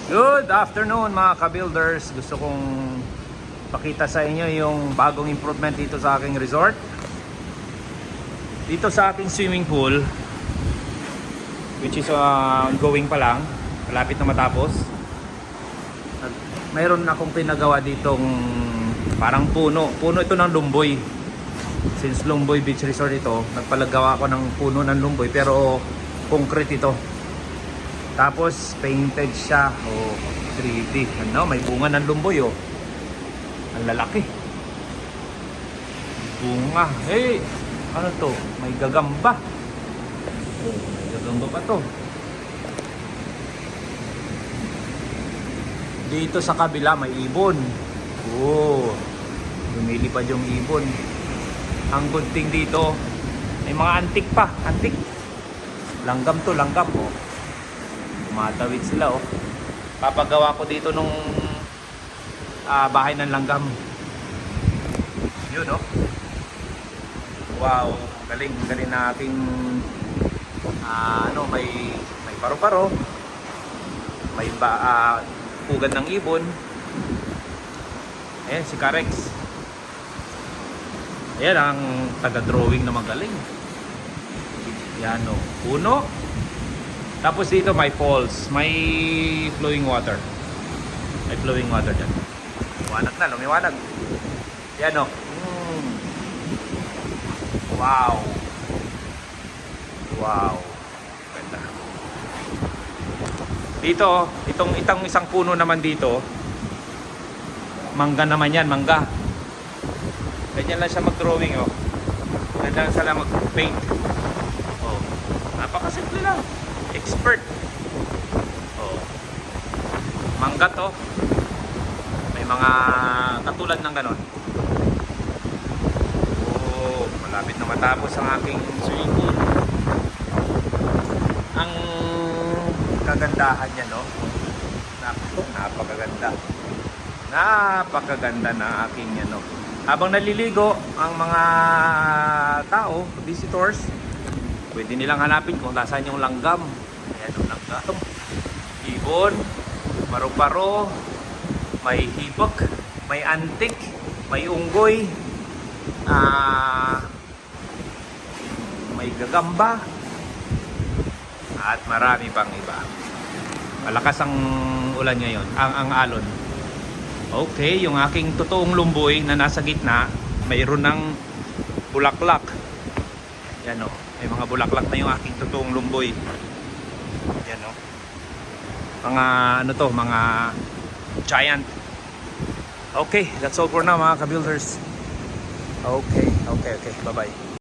Good afternoon mga ka-builders. Gusto kong pakita sa inyo yung bagong improvement dito sa aking resort. Dito sa aking swimming pool, which is ongoing pa lang, malapit na matapos. At mayroon akong pinagawa ditong parang puno. Puno ito ng lumboy. Since Lumboy Beach Resort ito, nagpalagawa ako ng puno ng lumboy pero concrete ito. Tapos painted siya. 3D. Ano, may bunga ng lumboy Ang lalaki. Bunga. Hey, ano to? May gagamba. May gagamba pa to. Dito sa kabila may ibon. Lumilipad yung ibon. Ang good thing dito, may mga antik pa. Antik. Langgam to, langgam Matawid sila Papagawa ko dito nung bahay ng langgam. Yun Wow, galing na ating may paro-paro. May pugad ng ibon. Ayan si Carex. Ayan ang taga-drawing na magaling. Yan puno. Tapos dito may falls, may flowing water. May flowing water dyan. Lumiwanag. Yan Wow. Ganda. Dito, itong isang puno naman dito. Mangga naman yan, mangga. Ganyan lang siya mag-drawing Ganyan lang sila mag-paint. Napakasimple lang. Expert. Mangga to. May mga katulad ng ganon. Malapit na matapos ang aking swimming pool. Ang kagandahan niya napakaganda. Napakaganda ng aking Habang naliligo ang mga tao, visitors, pwede nilang hanapin kung nasaan yung langgam. Ayan yung langgam. Ibon, paru-paro, may hibok, may antik, may unggoy, may gagamba, at marami pang iba. Malakas ang ulan ngayon, ang alon. Okay, yung aking totoong lumboy na nasa gitna, mayroon ng bulaklak. Yan may mga bulaklak na yung aking totoong lumboy. Yan mga mga giant. Okay, that's all for now mga ka-builders. Okay, bye bye.